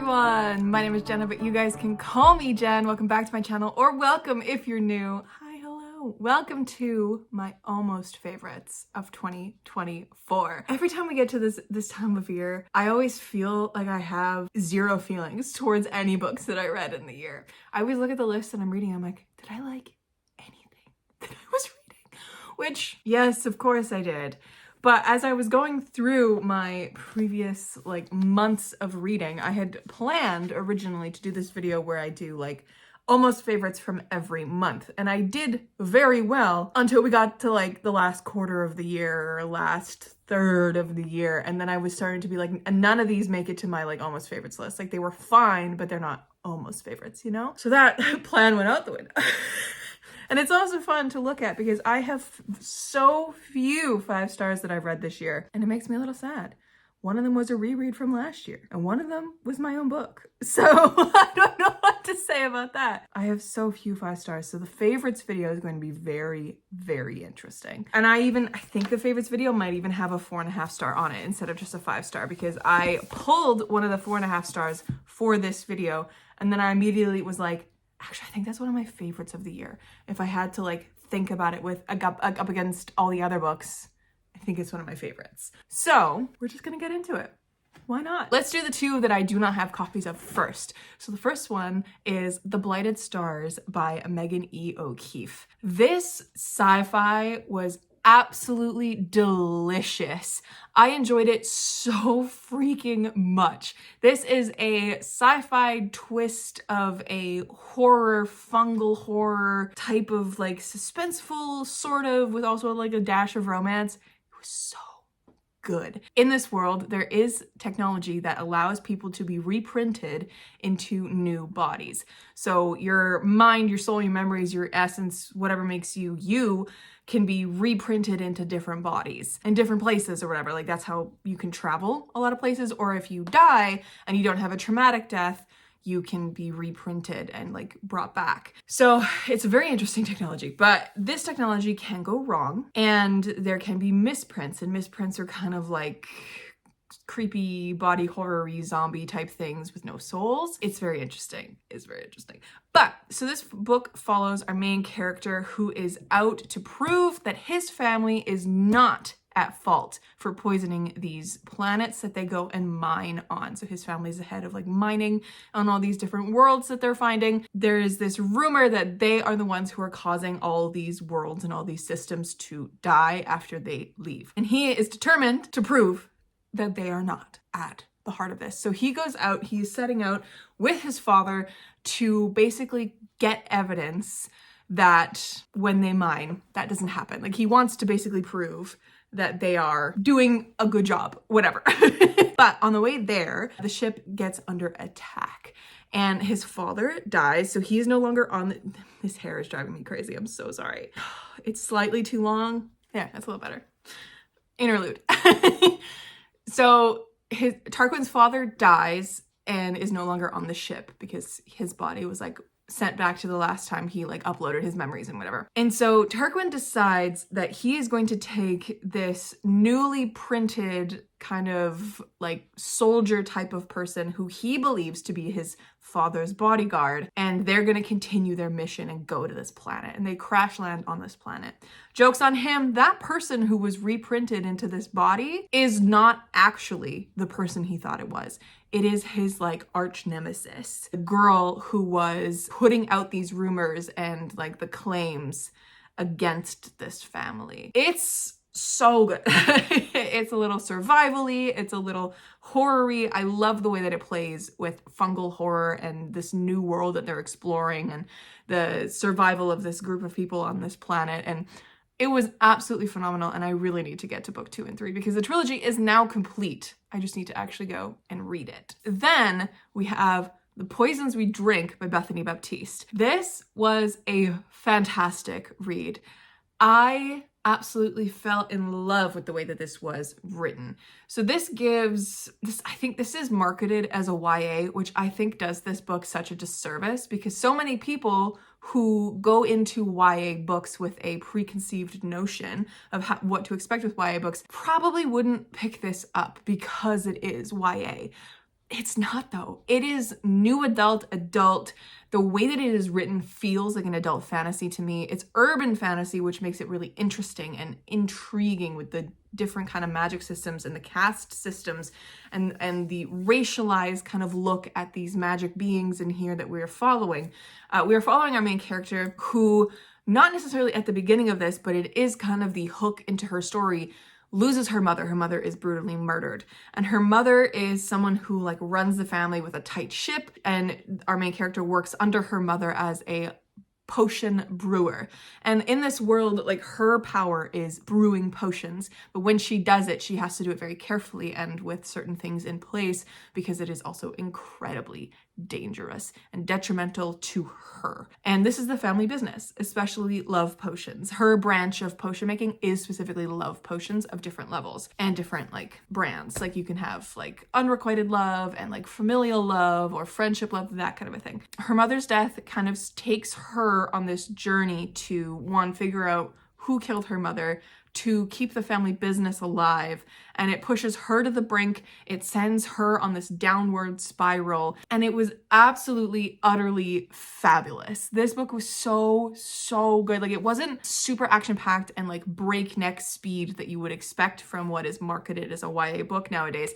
everyone, my name is Jenna, but you guys can call me Jen. Welcome back to my channel, or welcome if you're new. Hi, hello. Welcome to my almost favorites of 2024. Every time we get to this time of year, I always feel like I have zero feelings towards any books that I read in the year. I always look at the list and I'm reading, I'm like, did I like anything that I was reading? Which, yes, of course I did. But as I was going through my previous months of reading, I had planned originally to do this video where I do almost favorites from every month. And I did very well until we got to the last quarter of the year or last third of the year. And then I was starting to be like, none of these make it to my almost favorites list. They were fine, but they're not almost favorites, you know? So that plan went out the window. And it's also fun to look at because I have so few 5 stars that I've read this year, and it makes me a little sad. One of them was a reread from last year, and one of them was my own book. So I don't know what to say about that. I have so few 5 stars, so the favorites video is going to be very, very interesting. And I think the favorites video might even have a 4.5 star on it instead of just a 5 star, because I pulled one of the 4.5 stars for this video, and then I immediately was like, actually, I think that's one of my favorites of the year. If I had to think about it with up against all the other books, I think it's one of my favorites. So we're just gonna get into it. Why not? Let's do the 2 that I do not have copies of first. So the first one is The Blighted Stars by Megan E. O'Keefe. This sci-fi was absolutely delicious. I enjoyed it so freaking much. This is a sci-fi twist of a horror, fungal horror type of suspenseful sort of, with also a dash of romance. It was so good. In this world, there is technology that allows people to be reprinted into new bodies. So your mind, your soul, your memories, your essence, whatever makes you you, can be reprinted into different bodies in different places or whatever. That's how you can travel a lot of places. Or if you die and you don't have a traumatic death, you can be reprinted and brought back. So it's a very interesting technology, but this technology can go wrong and there can be misprints, and misprints are kind of creepy body horror-y zombie type things with no souls. It's very interesting. It's very interesting. But so this book follows our main character who is out to prove that his family is not at fault for poisoning these planets that they go and mine on. So his family's ahead of mining on all these different worlds that they're finding. There is this rumor that they are the ones who are causing all these worlds and all these systems to die after they leave. And he is determined to prove that they are not at the heart of this. So he goes out, he's setting out with his father to basically get evidence that when they mine, that doesn't happen. He wants to basically prove that they are doing a good job, whatever. But on the way there, the ship gets under attack and his father dies. So he's no longer on his hair is driving me crazy. I'm so sorry. It's slightly too long. Yeah, that's a little better. Interlude. So Tarquin's father dies and is no longer on the ship because his body was sent back to the last time he uploaded his memories and whatever. And so Tarquin decides that he is going to take this newly printed kind of soldier type of person who he believes to be his father's bodyguard, and they're going to continue their mission and go to this planet, and they crash land on this planet. Joke's on him, that person who was reprinted into this body is not actually the person he thought it was. It is his arch nemesis, the girl who was putting out these rumors and the claims against this family. It's so good. It's a little survival-y, it's a little horror-y. I love the way that it plays with fungal horror and this new world that they're exploring and the survival of this group of people on this planet. And it was absolutely phenomenal, and I really need to get to book 2 and 3 because the trilogy is now complete. I just need to actually go and read it. Then we have The Poisons We Drink by Bethany Baptiste. This was a fantastic read. I absolutely fell in love with the way that this was written. So I think this is marketed as a YA, which I think does this book such a disservice because so many people who go into YA books with a preconceived notion of what to expect with YA books probably wouldn't pick this up because it is YA. It's not though. It is new adult. The way that it is written feels like an adult fantasy to me. It's urban fantasy, which makes it really interesting and intriguing with the different kind of magic systems and the caste systems and the racialized kind of look at these magic beings in here that we are following. We are following our main character who, not necessarily at the beginning of this, but it is kind of the hook into her story, loses her mother. Her mother is brutally murdered. And her mother is someone who like runs the family with a tight ship. And our main character works under her mother as a potion brewer. And in this world, like her power is brewing potions. But when she does it, she has to do it very carefully and with certain things in place because it is also incredibly dangerous and detrimental to her. And this is the family business, especially love potions. Her branch of potion making is specifically love potions of different levels and different like brands. Like you can have like unrequited love and like familial love or friendship love, that kind of a thing. Her mother's death kind of takes her on this journey to, one, figure out who killed her mother, to keep the family business alive, and it pushes her to the brink. It sends her on this downward spiral, and it was absolutely, utterly fabulous. This book was so good. Like, it wasn't super action-packed and like breakneck speed that you would expect from what is marketed as a YA book nowadays.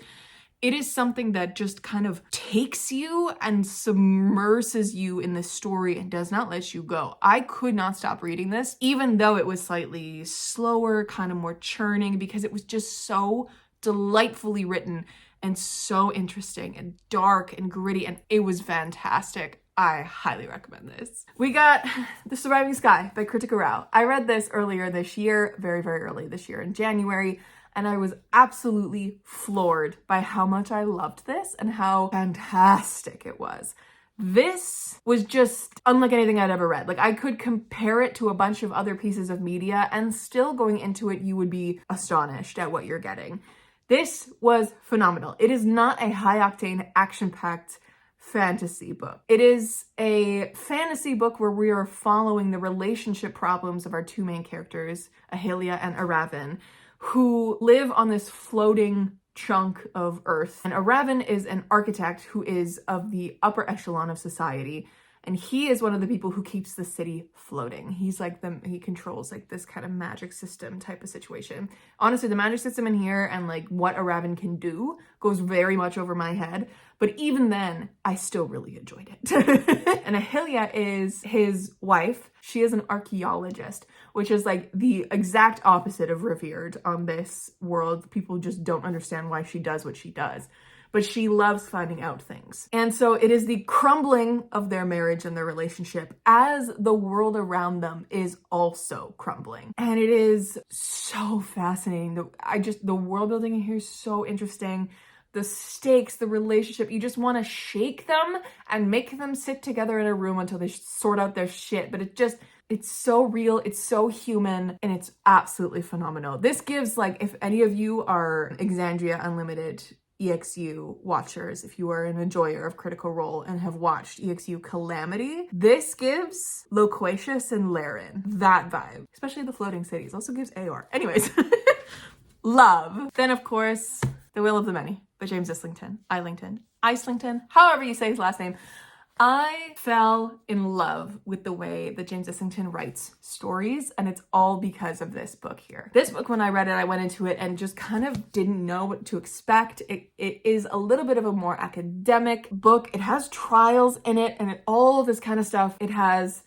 It is something that just kind of takes you and submerses you in the story and does not let you go. I could not stop reading this, even though it was slightly slower, kind of more churning, because it was just so delightfully written and so interesting and dark and gritty, and it was fantastic. I highly recommend this. We got The Surviving Sky by Kritika Rao. I read this earlier this year, very early this year in January. And I was absolutely floored by how much I loved this and how fantastic it was. This was just unlike anything I'd ever read. Like, I could compare it to a bunch of other pieces of media, and still going into it, you would be astonished at what you're getting. This was phenomenal. It is not a high-octane, action-packed fantasy book. It is a fantasy book where we are following the relationship problems of our two main characters, Ahelia and Aravan, who live on this floating chunk of earth. And Aravan is an architect who is of the upper echelon of society. And he is one of the people who keeps the city floating. He's like he controls like this kind of magic system type of situation. Honestly, the magic system in here and like what Aravan can do goes very much over my head. But even then, I still really enjoyed it. And Ahelia is his wife. She is an archaeologist, which is like the exact opposite of revered on this world. People just don't understand why she does what she does. But she loves finding out things. And so it is the crumbling of their marriage and their relationship as the world around them is also crumbling. And it is so fascinating. The world building in here is so interesting. The stakes, the relationship, you just want to shake them and make them sit together in a room until they sort out their shit. But it's so real, it's so human, and it's absolutely phenomenal. This gives, like, if any of you are Exandria Unlimited EXU watchers, if you are an enjoyer of Critical Role and have watched EXU Calamity, this gives Loquacious and Laren that vibe, especially the floating cities. Also gives Aor. Anyways, love. Then, of course, The Will of the Many by James Islington, however you say his last name. I fell in love with the way that James Islington writes stories, and it's all because of this book here. This book, when I read it, I went into it and just kind of didn't know what to expect. It is a little bit of a more academic book. It has trials in it and all of this kind of stuff. It has,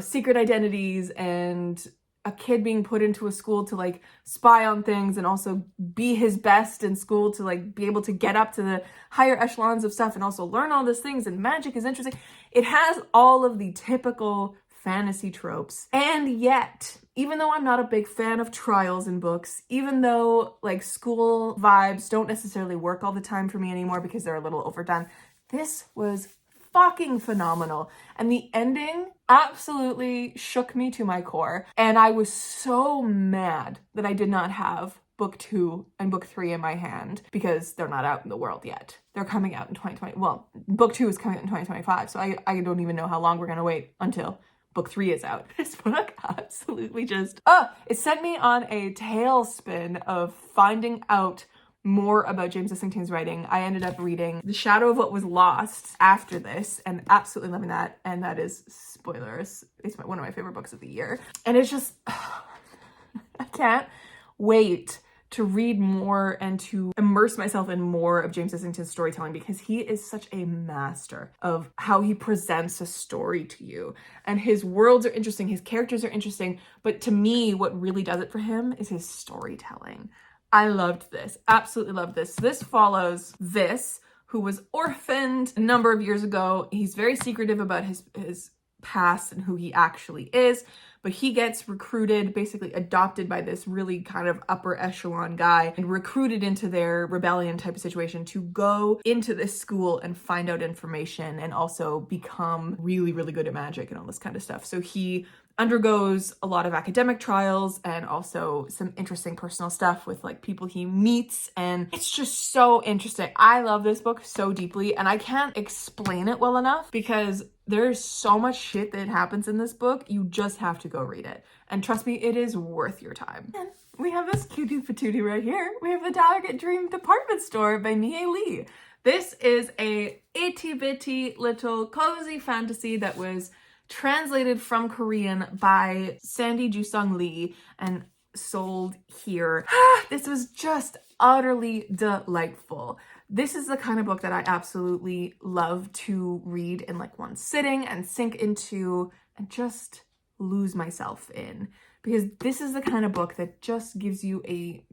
secret identities and a kid being put into a school to like spy on things and also be his best in school to like be able to get up to the higher echelons of stuff and also learn all these things, and magic is interesting. It has all of the typical fantasy tropes. And yet, even though I'm not a big fan of trials in books, even though like school vibes don't necessarily work all the time for me anymore because they're a little overdone, this was fucking phenomenal. And the ending absolutely shook me to my core. And I was so mad that I did not have book 2 and book 3 in my hand because they're not out in the world yet. They're coming out in 2020. Well, book 2 is coming out in 2025. So I don't even know how long we're going to wait until book 3 is out. This book absolutely just, it sent me on a tailspin of finding out more about James Essington's writing, I ended up reading The Shadow of What Was Lost after this and absolutely loving that. And that is, spoilers, it's one of my favorite books of the year. And it's just, I can't wait to read more and to immerse myself in more of James Essington's storytelling, because he is such a master of how he presents a story to you. And his worlds are interesting, his characters are interesting, but to me, what really does it for him is his storytelling. I loved this, absolutely loved this. This follows Vis, who was orphaned a number of years ago. He's very secretive about his past and who he actually is, but he gets recruited, basically adopted by this really kind of upper echelon guy and recruited into their rebellion type of situation to go into this school and find out information and also become really, really good at magic and all this kind of stuff. So he undergoes a lot of academic trials and also some interesting personal stuff with like people he meets, and it's just so interesting. I love this book so deeply, and I can't explain it well enough because there's so much shit that happens in this book. You just have to go read it, and trust me, it is worth your time. And we have this cutie patootie right here. We have the Target Dream Department Store by Mie Lee. This is a itty bitty little cozy fantasy that was translated from Korean by Sandy Jusung Lee and sold here. This was just utterly delightful. This is the kind of book that I absolutely love to read in like one sitting and sink into and just lose myself in, because this is the kind of book that just gives you a,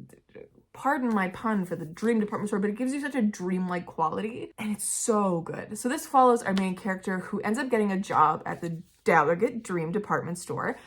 pardon my pun for the dream department store, but it gives you such a dreamlike quality, and it's so good. So this follows our main character who ends up getting a job at the Delegate Dream Department Store,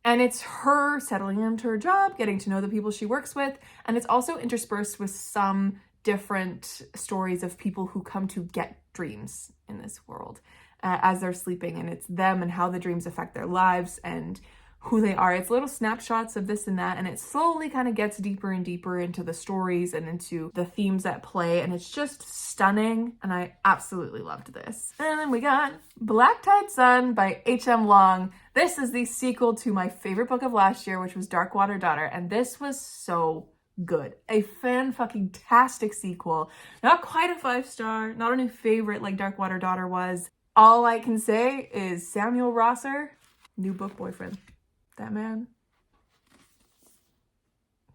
and it's her settling into her job, getting to know the people she works with, and it's also interspersed with some different stories of people who come to get dreams in this world as they're sleeping, and it's them and how the dreams affect their lives and who they are. It's little snapshots of this and that, and it slowly kind of gets deeper and deeper into the stories and into the themes at play, and it's just stunning, and I absolutely loved this. And then we got Black Tide Sun by H.M. Long. This is the sequel to my favorite book of last year, which was Darkwater Daughter, and this was so good. A fan-fucking-tastic sequel. Not quite a 5-star, not a new favorite like Darkwater Daughter was. All I can say is Samuel Rosser, new book boyfriend. That man,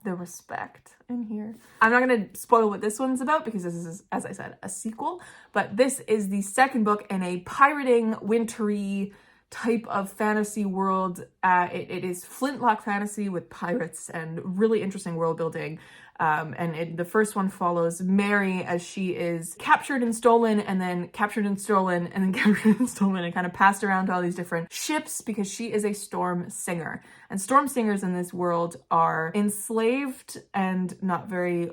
the respect in here. I'm not going to spoil what this one's about because this is, as I said, a sequel, but this is the second book in a pirating, wintry type of fantasy world. It is flintlock fantasy with pirates and really interesting world building. The first one follows Mary as she is captured and stolen, and then captured and stolen, and then captured and stolen, and kind of passed around to all these different ships because she is a storm singer. And storm singers in this world are enslaved and not very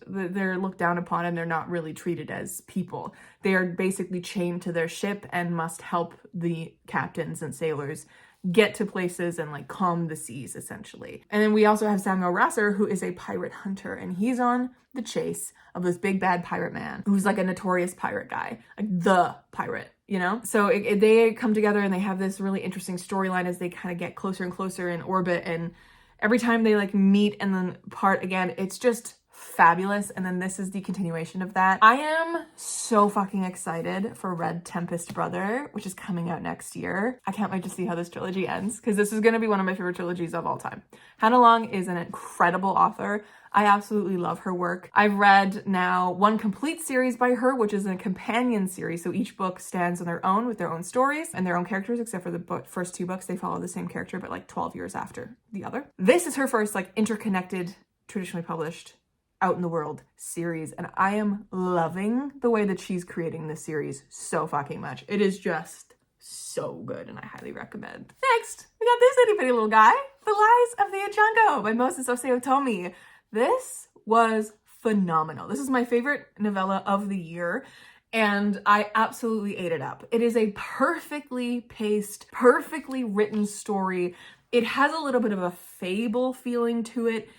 they're looked down upon, and they're not really treated as people. They are basically chained to their ship and must help the captains and sailors get to places and like calm the seas, essentially. And then we also have Samuel Rosser, who is a pirate hunter, and he's on the chase of this big bad pirate man who's like a notorious pirate guy, like the pirate, you know? So they come together and they have this really interesting storyline as they kind of get closer and closer in orbit, and every time they like meet and then part again, it's just fabulous. And then this is the continuation of that. I am so fucking excited for Red Tempest Brother, which is coming out next year. I can't wait to see how this trilogy ends, because this is going to be one of my favorite trilogies of all time. Hannah Long is an incredible author. I absolutely love her work. I've read now one complete series by her, which is a companion series. So each book stands on their own with their own stories and their own characters, except for the first 2 books. They follow the same character, but like 12 years after the other. This is her first like interconnected, traditionally published, out in the world series, and I am loving the way that she's creating this series so fucking much. It is just so good, and I highly recommend. Next, we got this itty bitty little guy, The Lies of the Ajungo by Moses Oseotomi. This was phenomenal. This is my favorite novella of the year, and I absolutely ate it up. It is a perfectly paced, perfectly written story. It has a little bit of a fable feeling to it,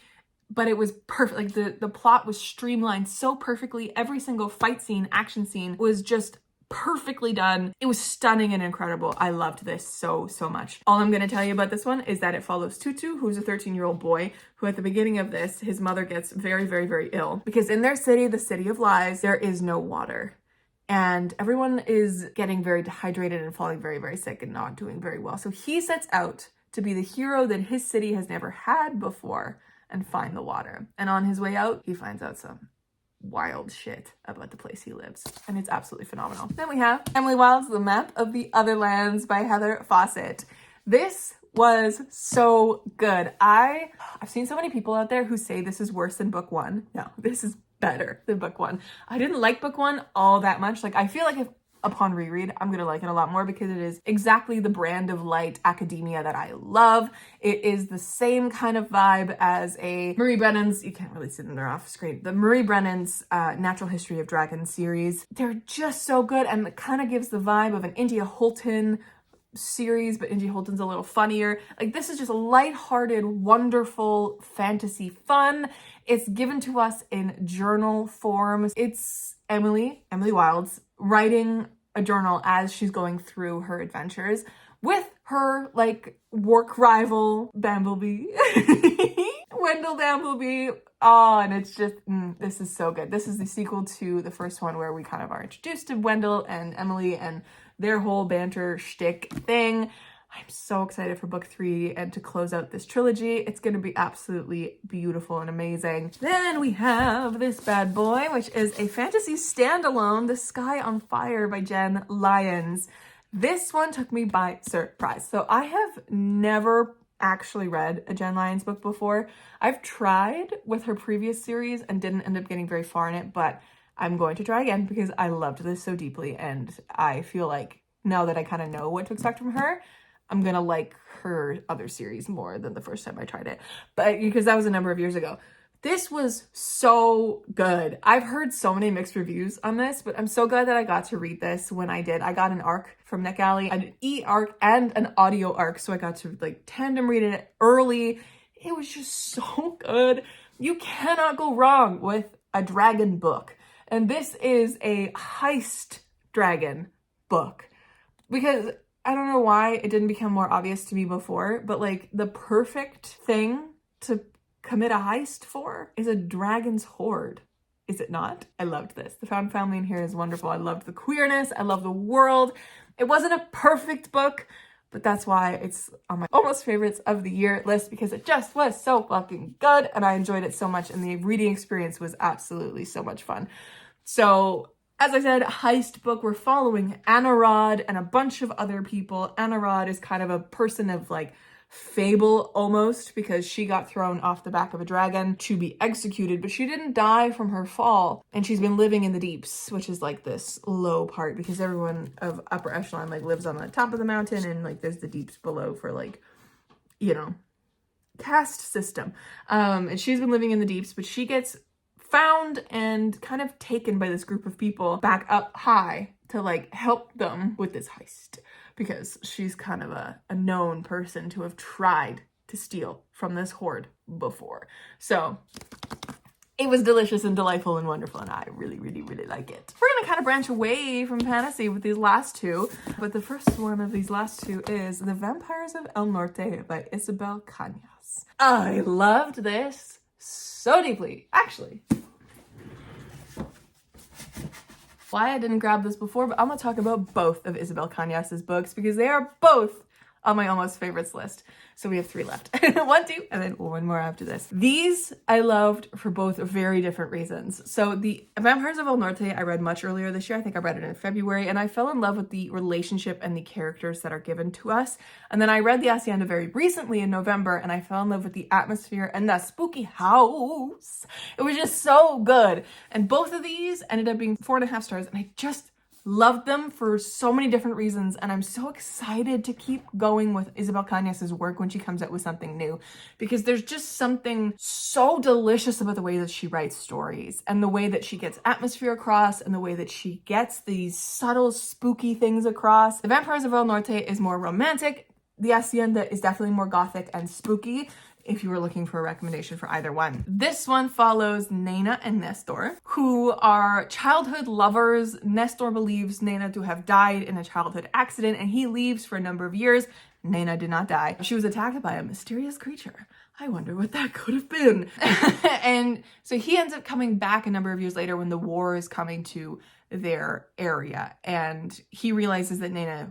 but it was perfect. Like the plot was streamlined so perfectly. Every single fight scene, action scene was just perfectly done. It was stunning and incredible. I loved this so, so much. All I'm going to tell you about this one is that it follows Tutu, who's a 13-year-old boy who at the beginning of this, his mother gets very, very, very ill because in their city, the city of lies, there is no water. And everyone is getting very dehydrated and falling very, very sick and not doing very well. So he sets out to be the hero that his city has never had before and find the water. And on his way out, he finds out some wild shit about the place he lives, and it's absolutely phenomenal. Then we have Emily Wilde's The Map of the Other Lands by Heather Fawcett. This was so good. I've seen so many people out there who say this is worse than book one. No, this is better than book one. I didn't like book one all that much. Like, I feel like if upon reread, I'm gonna like it a lot more because it is exactly the brand of light academia that I love. It is the same kind of vibe as a Marie Brennan's, you can't really see them, they're off screen, the Marie Brennan's Natural History of Dragons series. They're just so good, and it kind of gives the vibe of an India Holton series, but India Holton's a little funnier. Like, this is just a lighthearted, wonderful fantasy fun. It's given to us in journal forms. It's Emily Wilde's writing a journal as she's going through her adventures with her like work rival Bamblebee, Wendell Bamblebee. Oh, and it's just, this is so good. This is the sequel to the first one where we kind of are introduced to Wendell and Emily and their whole banter shtick thing. I'm so excited for book 3 and to close out this trilogy. It's going to be absolutely beautiful and amazing. Then we have this bad boy, which is a fantasy standalone, The Sky on Fire by Jen Lyons. This one took me by surprise. So I have never actually read a Jen Lyons book before. I've tried with her previous series and didn't end up getting very far in it, but I'm going to try again because I loved this so deeply, and I feel like now that I kind of know what to expect from her, I'm gonna like her other series more than the first time I tried it. But because that was a number of years ago. This was so good. I've heard so many mixed reviews on this, but I'm so glad that I got to read this when I did. I got an ARC from NetGalley, an e-ARC and an audio ARC, so I got to like tandem read it early. It was just so good. You cannot go wrong with a dragon book. And this is a heist dragon book. Because I don't know why it didn't become more obvious to me before, but like the perfect thing to commit a heist for is a dragon's hoard. Is it not? I loved this. The found family in here is wonderful. I loved the queerness. I love the world. It wasn't a perfect book, but that's why it's on my almost favorites of the year list, because it just was so fucking good and I enjoyed it so much, and the reading experience was absolutely so much fun. So as I said, heist book, we're following Anarod and a bunch of other people. Anarod is kind of a person of like fable almost, because she got thrown off the back of a dragon to be executed, but she didn't die from her fall. And she's been living in the deeps, which is like this low part, because everyone of upper echelon like lives on the top of the mountain, and like there's the deeps below for like, you know, caste system. And she's been living in the deeps, but she gets found and kind of taken by this group of people back up high to like help them with this heist, because she's kind of a known person to have tried to steal from this hoard before. So it was delicious and delightful and wonderful, and I really, really, really like it. We're gonna kind of branch away from fantasy with these last two, but the first one of these last two is The Vampires of El Norte by Isabel Cañas. I loved this so deeply. Actually, why I didn't grab this before, but I'm gonna talk about both of Isabel Cañas's books because they are both on my almost favorites list. So we have 3 left. 1, 2, and then 1 more after this. These I loved for both very different reasons. So the Vampires of El Norte I read much earlier this year. I think I read it in February, and I fell in love with the relationship and the characters that are given to us. And then I read the Hacienda very recently in November, and I fell in love with the atmosphere and the spooky house. It was just so good. And both of these ended up being 4.5 stars, and I just loved them for so many different reasons, and I'm so excited to keep going with Isabel Cañas's work when she comes out with something new, because there's just something so delicious about the way that she writes stories and the way that she gets atmosphere across and the way that she gets these subtle spooky things across. The Vampires of El Norte is more romantic. The Hacienda is definitely more gothic and spooky. if you were looking for a recommendation for either one. This one follows Nena and Nestor, who are childhood lovers. Nestor believes Nena to have died in a childhood accident, and he leaves for a number of years. Nena did not die. She was attacked by a mysterious creature. I wonder what that could have been. And so he ends up coming back a number of years later when the war is coming to their area, and he realizes that Nena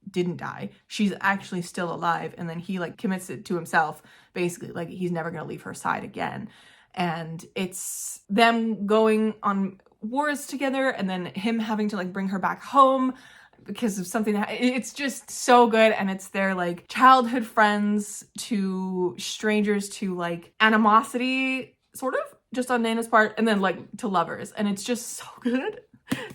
didn't die. She's actually still alive, and then he like commits it to himself, basically, like he's never gonna leave her side again. And it's them going on wars together, and then him having to like bring her back home because of something that it's just so good. And it's their like childhood friends to strangers to like animosity, sort of, just on Nena's part, and then like to lovers, and it's just so good.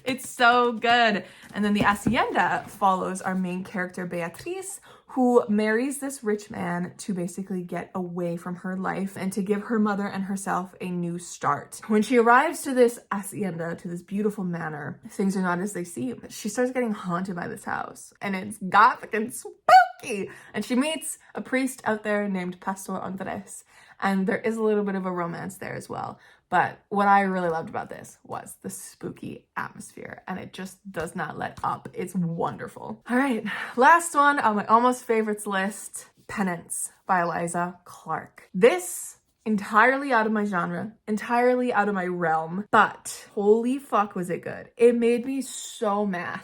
It's so good. And then the Hacienda follows our main character, Beatriz, who marries this rich man to basically get away from her life and to give her mother and herself a new start. When she arrives to this Hacienda, to this beautiful manor, things are not as they seem. She starts getting haunted by this house, and it's gothic and spooky. And she meets a priest out there named Pastor Andres, and there is a little bit of a romance there as well. But what I really loved about this was the spooky atmosphere, and it just does not let up. It's wonderful. All right, last one on my almost favorites list, Penance by Eliza Clark. This, entirely out of my genre, entirely out of my realm, but holy fuck was it good. It made me so mad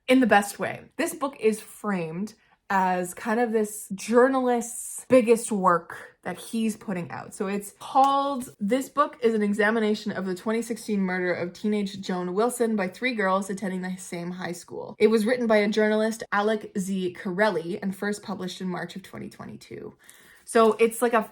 in the best way. This book is framed as kind of this journalist's biggest work that he's putting out. So it's called, this book is an examination of the 2016 murder of teenage Joan Wilson by 3 girls attending the same high school. It was written by a journalist, Alec Z. Corelli, and first published in March of 2022. So it's like a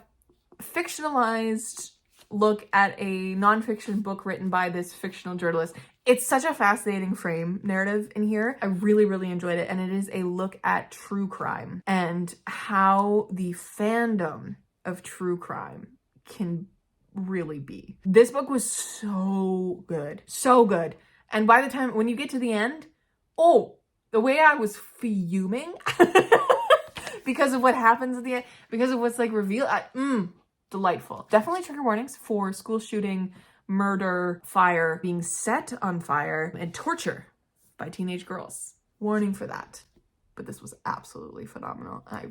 fictionalized look at a nonfiction book written by this fictional journalist. It's such a fascinating frame narrative in here. I really, really enjoyed it. And it is a look at true crime and how the fandom of true crime can really be. This book was so good. So good. And by the time, when you get to the end, oh, the way I was fuming because of what happens at the end, because of what's like revealed, delightful. Definitely trigger warnings for school shooting, murder, fire, being set on fire, and torture by teenage girls. Warning for that. But this was absolutely phenomenal. I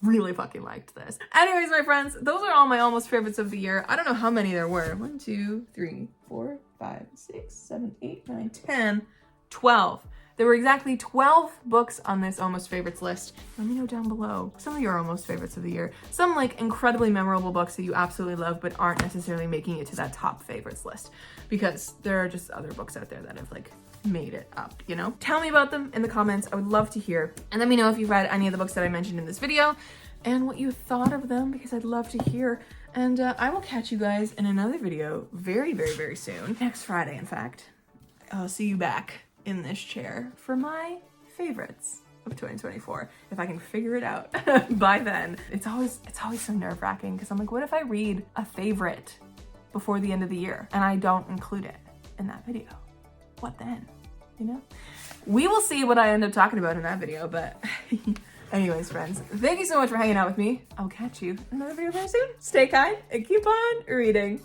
really fucking liked this. Anyways, my friends, those are all my almost favorites of the year. I don't know how many there were. 1, 2, 3, 4, 5, 6, 7, 8, 9, 10, 12. There were exactly 12 books on this almost favorites list. Let me know down below some of your almost favorites of the year. Some like incredibly memorable books that you absolutely love but aren't necessarily making it to that top favorites list, because there are just other books out there that have like made it up, you know? Tell me about them in the comments. I would love to hear. And let me know if you've read any of the books that I mentioned in this video and what you thought of them, because I'd love to hear. And I will catch you guys in another video very, very, very soon. Next Friday, in fact. I'll see you back in this chair for my favorites of 2024, if I can figure it out by then. It's always so nerve-wracking, because I'm like, what if I read a favorite before the end of the year and I don't include it in that video? What then? You know? We will see what I end up talking about in that video, but anyways, friends, thank you so much for hanging out with me. I'll catch you in another video very soon. Stay kind and keep on reading.